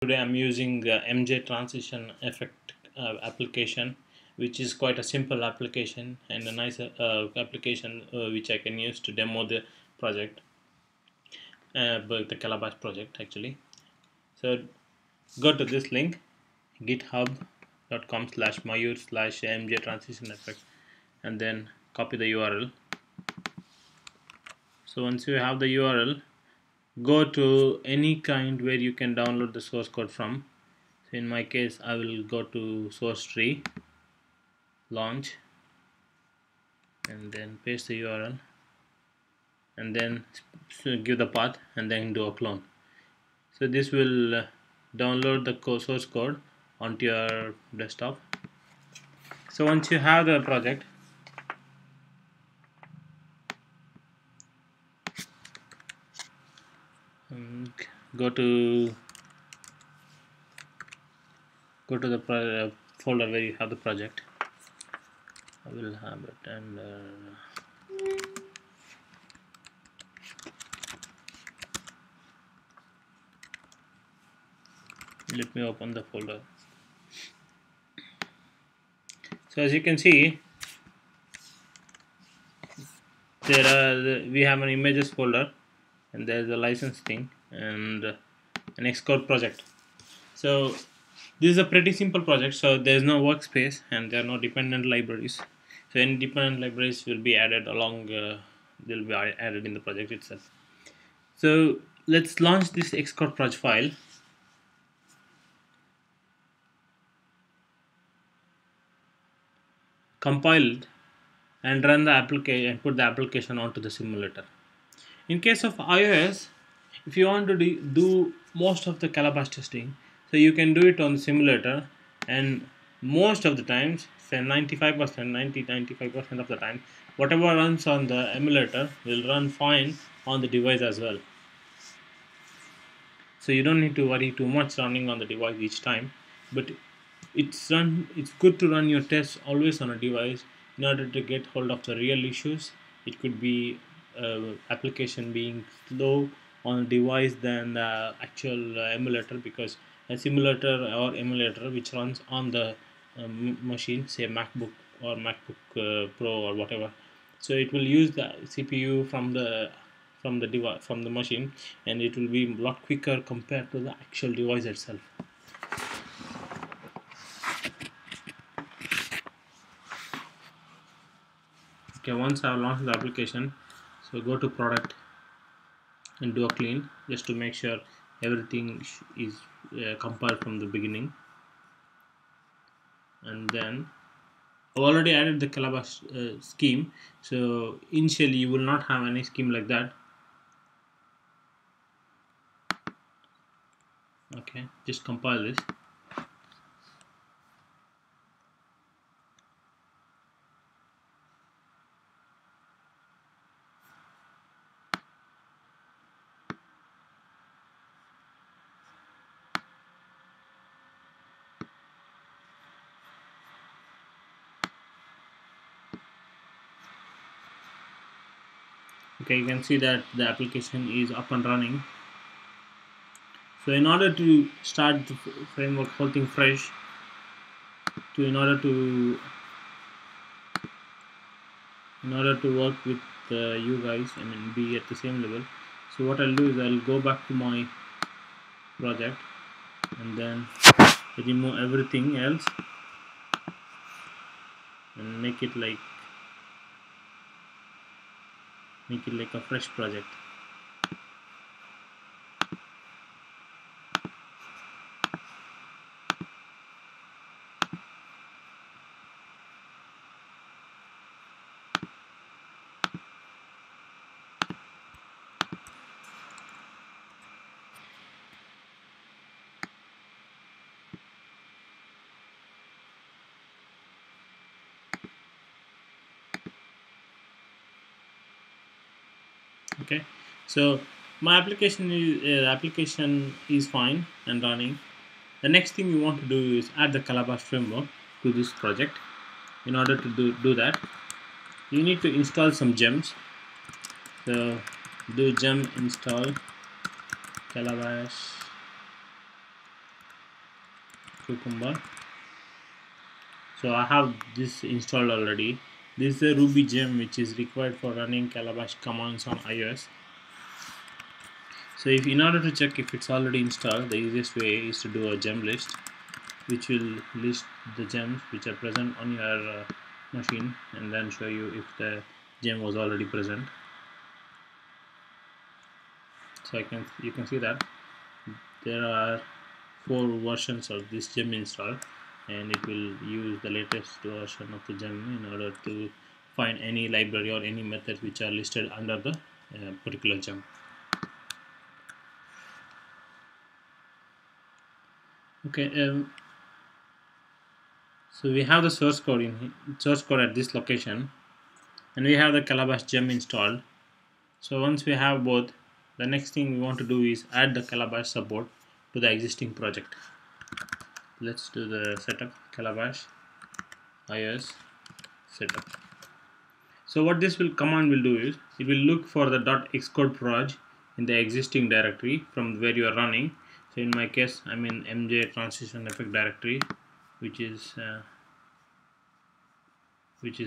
Today I'm using the MJ transition effect application, which is quite a simple application and a nice application which I can use to demo the project, but the Calabash project actually. So go to this link, github.com/mayur/mj transition effect, and then copy the URL. So once you have the URL, go to any kind where you can download the source code from. So in my case, I will go to source tree, launch, and then paste the URL, and then give the path, and then do a clone. So this will download the source code onto your desktop. So once you have the project, go to the folder where you have the project. I will have it, and let me open the folder. So as you can see, we have an images folder, and there's a license thing and an Xcode project. So this is a pretty simple project. So there's no workspace and there are no dependent libraries. So any dependent libraries will be added along. They'll be added in the project itself. So let's launch this Xcode project file. Compile it and run the application and put the application onto the simulator. In case of iOS, if you want to do most of the Calabash testing, so you can do it on the simulator, and most of the times, say 95%, 95% of the time, whatever runs on the emulator will run fine on the device as well. So you don't need to worry too much running on the device each time, but it's good to run your tests always on a device in order to get hold of the real issues. It could be application being slow on a device than the actual emulator, because a simulator or emulator which runs on the machine, say MacBook or MacBook Pro or whatever, so it will use the CPU from the machine, and it will be a lot quicker compared to the actual device itself. Okay, once I have launched the application, so go to product and do a clean just to make sure everything is compiled from the beginning. And then I've already added the Calabash scheme, so initially you will not have any scheme like that. Okay, just compile this. Okay, you can see that the application is up and running. So in order to start the framework whole thing fresh, in order to work with you guys, I mean be at the same level, so what I'll do is I'll go back to my project and then remove everything else and make it like a fresh project. Okay, so my application is fine and running. The next thing you want to do is add the Calabash framework to this project. In order to do that, you need to install some gems. So do gem install Calabash Cucumber. So I have this installed already. This is a Ruby gem which is required for running Calabash commands on iOS. So if in order to check if it's already installed, the easiest way is to do a gem list, which will list the gems which are present on your machine and then show you if the gem was already present. So you can see that there are 4 versions of this gem installed, and it will use the latest version of the gem in order to find any library or any methods which are listed under the particular gem. Okay, so we have the source code at this location, and we have the Calabash gem installed. So once we have both, the next thing we want to do is add the Calabash support to the existing project. Let's do the setup Calabash iOS setup. So what this command will do is it will look for the .xcode proj in the existing directory from where you are running. So in my case, I'm in MJ transition effect directory, which is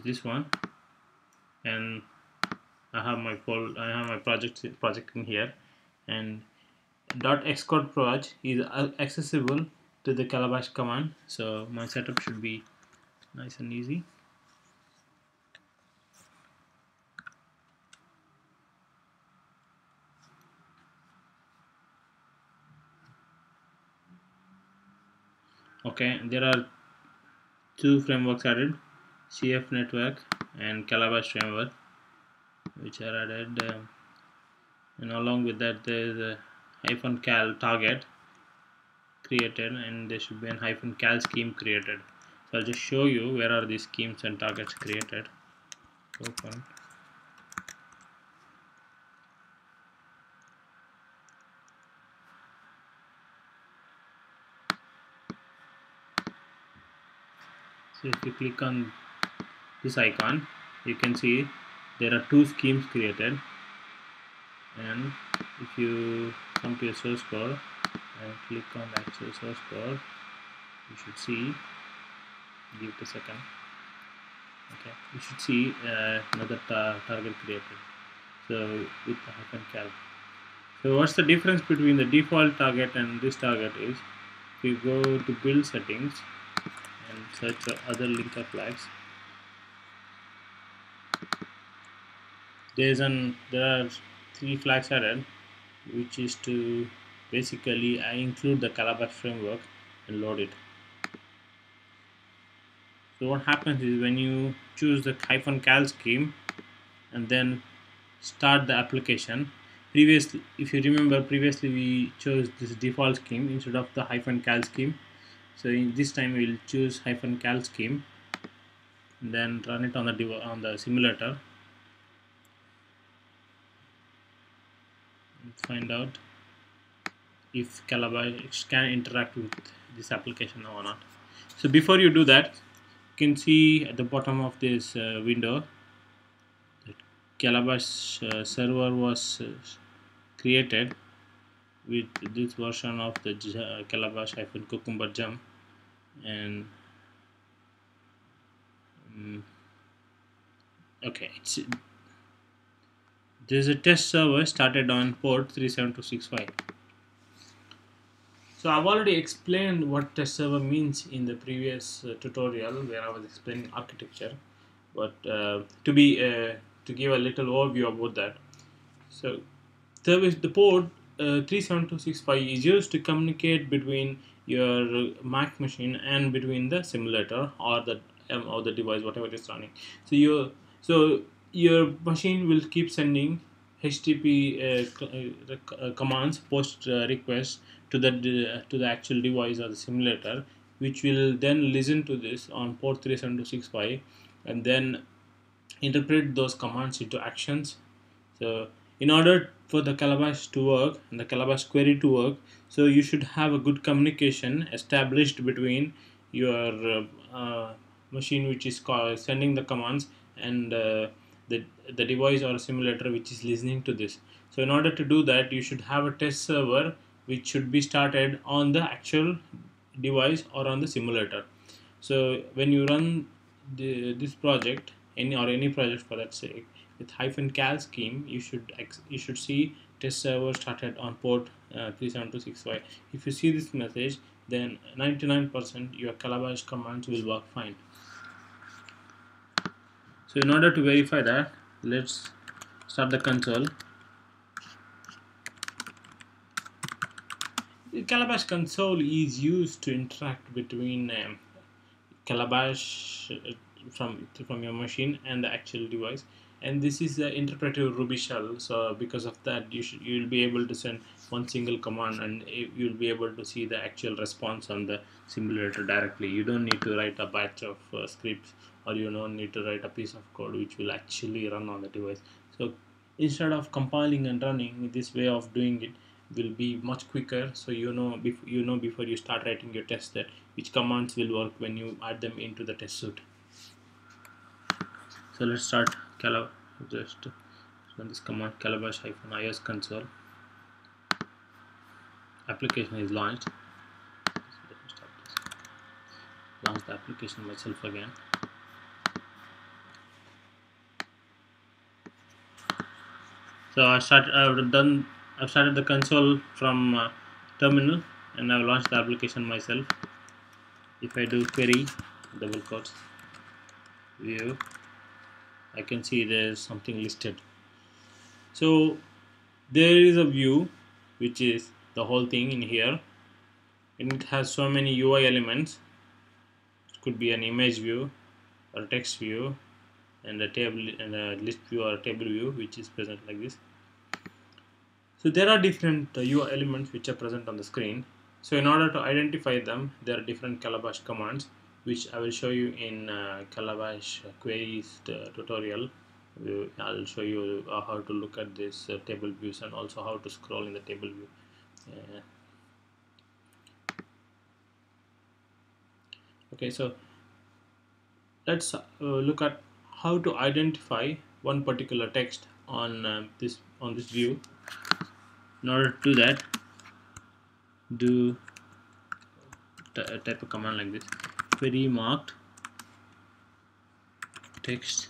this one, and I have my project in here, and .xcode proj is accessible to the Calabash command. So my setup should be nice and easy. Okay, there are 2 frameworks added, CF network and Calabash framework, which are added, and along with that there is a -cal target created, and there should be an -cal scheme created. So I'll just show you where are these schemes and targets created. Open. So if you click on this icon, you can see there are 2 schemes created, and if you come to your source code and click on the actual source code, you should see, give it a second. Okay, you should see another target created, so with the -cal. So what's the difference between the default target and this target is, if you go to build settings and search for other linker flags, there are 3 flags added, which is to basically include the Calabash framework and load it. So what happens is when you choose the -cal scheme and then start the application, previously, if you remember, previously we chose this default scheme instead of the -cal scheme. So in this time we will choose -cal scheme, and then run it on the simulator. Find out if Calabash can interact with this application or not. So before you do that, you can see at the bottom of this window that Calabash server was created with this version of the Calabash-Cucumber gem, and okay, there's a test server started on port 37265. So I've already explained what test server means in the previous tutorial where I was explaining architecture, but to give a little overview about that. So the port 37265 is used to communicate between your Mac machine and between the simulator or the device, whatever is running. So your machine will keep sending HTTP commands, post requests to the actual device or the simulator, which will then listen to this on port 37265 and then interpret those commands into actions. So in order for the Calabash to work and the Calabash query to work, so you should have a good communication established between your machine, which is sending the commands, and the device or simulator which is listening to this. So in order to do that, you should have a test server which should be started on the actual device or on the simulator. So when you run this project, any project for that sake, with -cal scheme, you should see test server started on port 37265. If you see this message, then 99% your Calabash commands will work fine. So in order to verify that, let's start the console. The Calabash console is used to interact between Calabash from your machine and the actual device, and this is the interpretive Ruby shell. So because of that, you'll be able to send one single command, and you'll be able to see the actual response on the simulator directly. You don't need to write a batch of scripts, or you don't need to write a piece of code which will actually run on the device. So instead of compiling and running, this way of doing it will be much quicker. So you know before you start writing your test that which commands will work when you add them into the test suite. So let's start just run this command calabash-is console. Application is launched. So let me start this. Launch the application myself again. So I've started the console from terminal, and I've launched the application myself. If I do query double quotes view, I can see there's something listed. So there is a view which is the whole thing in here, and it has so many UI elements. It could be an image view or a text view and a table and a list view or a table view which is present like this. So there are different UI elements which are present on the screen. So in order to identify them, there are different Calabash commands which I will show you in Calabash queries tutorial. I'll show you how to look at this table views and also how to scroll in the table view. Okay, so let's look at how to identify one particular text on this view. In order to do that, type a command like this: query marked text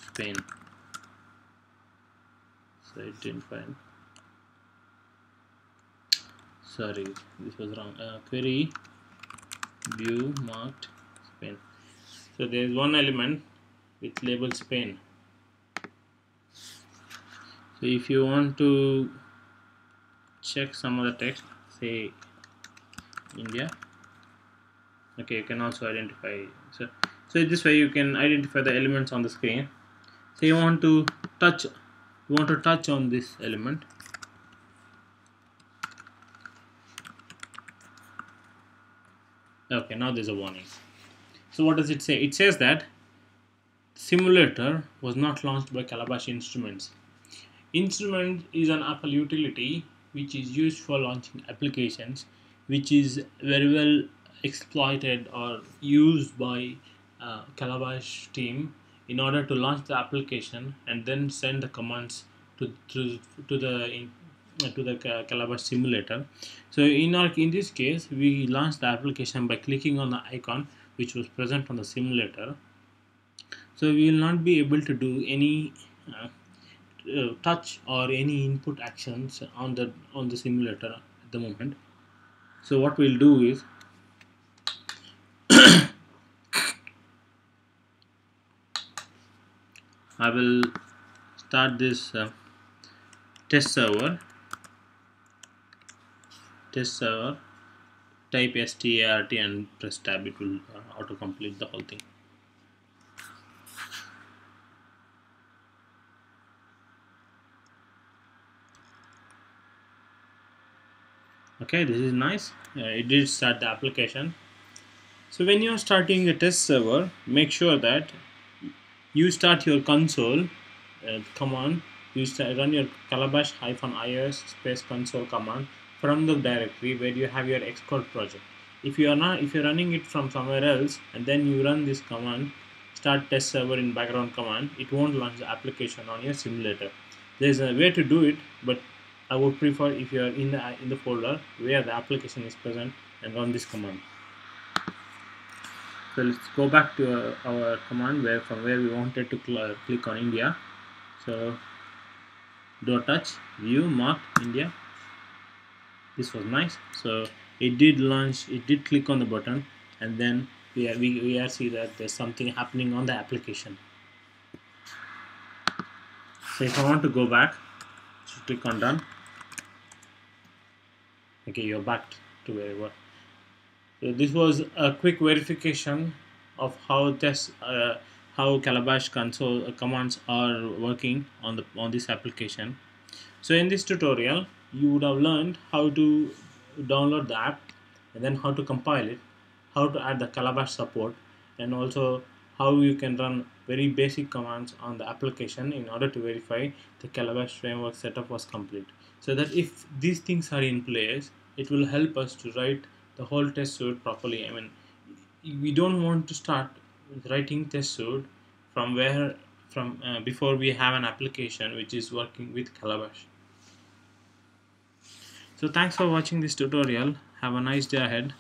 Spain. So it didn't find. Sorry, this was wrong. Query view marked Spain. So there is one element with label Spain. So if you want to check some other text, say India, okay, you can also identify. So this way you can identify the elements on the screen. So you want to touch on this element. Okay, now there's a warning. So what does it say? It says that simulator was not launched by Calabash Instruments. Instrument is an Apple utility which is used for launching applications, which is very well exploited or used by Calabash team in order to launch the application and then send the commands to the Calabash simulator. So in this case, we launched the application by clicking on the icon which was present on the simulator. So we will not be able to do any touch or any input actions on the simulator at the moment. So what we'll do is I will start this test server, type start and press tab. It will auto complete the whole thing. Okay, this is nice. It did start the application. So when you are starting a test server, make sure that you start your console command. You run your calabash-is space console command from the directory where you have your Xcode project. If you're running it from somewhere else and then you run this command, start test server in background command, it won't launch the application on your simulator. There's a way to do it, but I would prefer if you are in the folder where the application is present and run this command. So let's go back to our command where from where we wanted to click on India. So do touch view marked India. This was nice. So it did launch, it did click on the button, and then we are see that there's something happening on the application. So if I want to go back, so click on done. Okay, you're back to where you were. So this was a quick verification of how Calabash console commands are working on this application. So in this tutorial, you would have learned how to download the app, and then how to compile it, how to add the Calabash support, and also how you can run very basic commands on the application in order to verify the Calabash framework setup was complete. So that if these things are in place, it will help us to write the whole test suite properly. I mean, we don't want to start with writing test suite from where from before we have an application which is working with Calabash. So thanks for watching this tutorial. Have a nice day ahead.